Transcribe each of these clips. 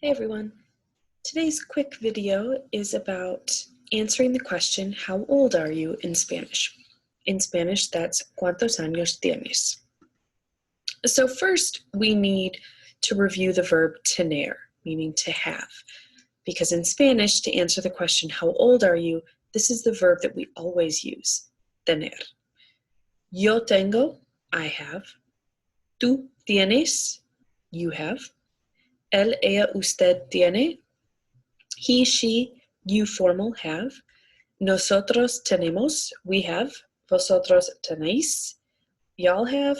Hey everyone. Today's quick video is about answering the question, how old are you in Spanish? In Spanish, that's ¿Cuántos años tienes? So first, we need to review the verb tener, meaning to have. Because in Spanish, to answer the question, how old are you, this is the verb that we always use, tener. Yo tengo, I have. Tú tienes, you have. Él, ella, usted tiene. He, she, you formal have. Nosotros tenemos, we have. Vosotros tenéis, y'all have.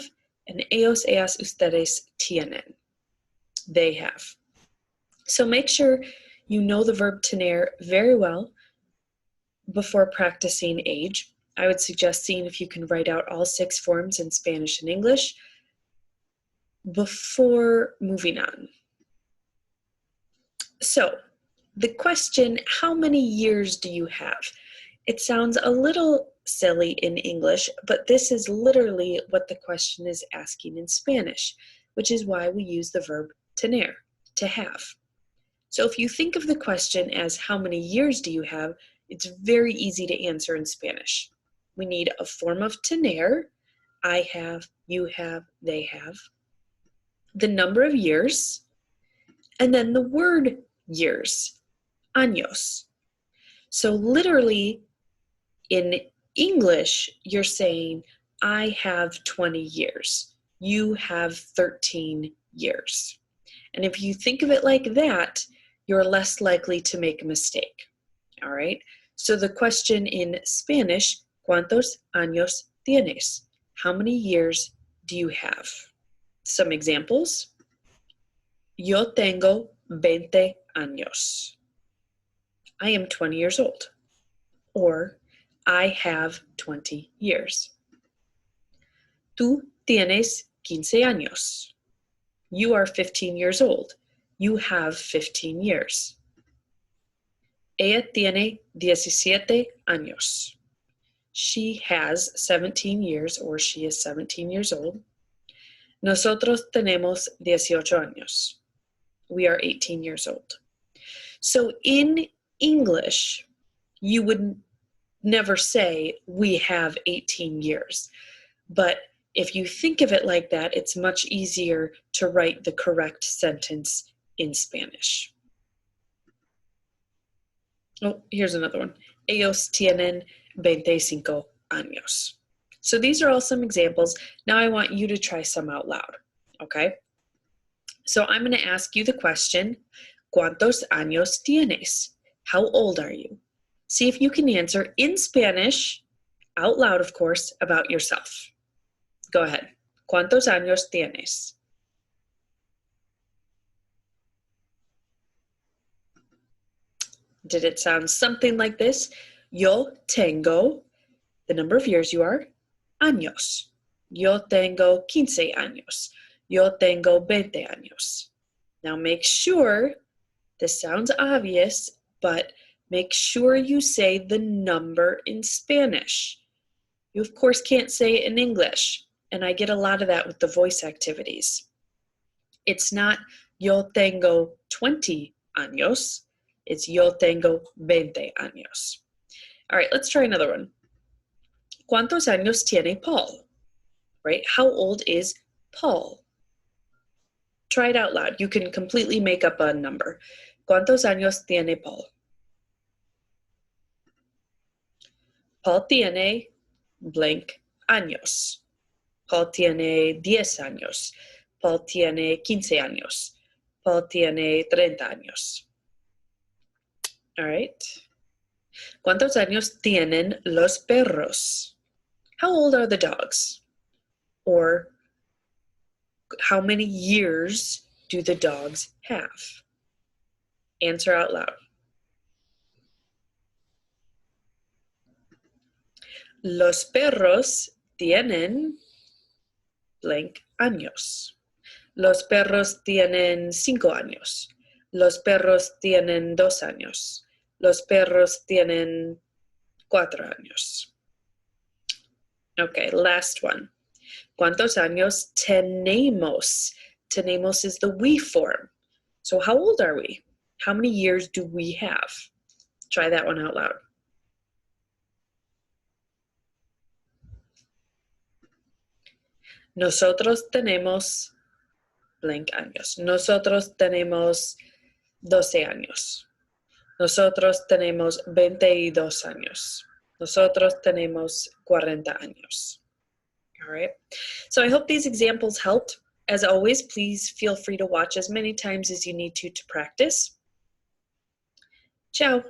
And ellos, ellas, ustedes tienen, they have. So make sure you know the verb tener very well before practicing age. I would suggest seeing if you can write out all 6 forms in Spanish and English before moving on. So, the question, how many years do you have? It sounds a little silly in English, but this is literally what the question is asking in Spanish, which is why we use the verb tener, to have. So if you think of the question as how many years do you have, it's very easy to answer in Spanish. We need a form of tener, I have, you have, they have, the number of years, and then the word years, años. So literally in English, you're saying, I have 20 years. You have 13 years. And if you think of it like that, you're less likely to make a mistake. All right? So the question in Spanish, ¿Cuántos años tienes? How many years do you have? Some examples. Yo tengo 20 años. I am 20 years old. Or, I have 20 years. Tú tienes 15 años. You are 15 years old. You have 15 years. Ella tiene 17 años. She has 17 years, or she is 17 years old. Nosotros tenemos 18 años. We are 18 years old. So in English, you would never say, we have 18 years. But if you think of it like that, it's much easier to write the correct sentence in Spanish. Oh, here's another one. Ellos tienen 25 años. So these are all some examples. Now I want you to try some out loud, okay? So I'm going to ask you the question, ¿Cuántos años tienes? How old are you? See if you can answer in Spanish, out loud, of course, about yourself. Go ahead. ¿Cuántos años tienes? Did it sound something like this? Yo tengo, the number of years you are, años. Yo tengo 15 años. Yo tengo 20 años. Now make sure, this sounds obvious, but make sure you say the number in Spanish. You, of course, can't say it in English, and I get a lot of that with the voice activities. It's not yo tengo 20 años, it's yo tengo 20 años. All right, let's try another one. ¿Cuántos años tiene Paul? Right, how old is Paul? Try it out loud. You can completely make up a number. ¿Cuántos años tiene Paul? Paul tiene blank años. Paul tiene 10 años. Paul tiene 15 años. Paul tiene 30 años. All right. ¿Cuántos años tienen los perros? How old are the dogs? Or how many years do the dogs have? Answer out loud. Los perros tienen blank años. Los perros tienen 5 años. Los perros tienen 2 años. Los perros tienen 4 años. Okay, last one. ¿Cuántos años tenemos? Tenemos is the we form. So So how old are we? How many years do we have? Try that one out loud. Nosotros tenemos blank años. Nosotros tenemos 12 años. Nosotros tenemos 22 años. Nosotros tenemos 40 años. All right. So I hope these examples helped. As always, please feel free to watch as many times as you need to practice. Ciao.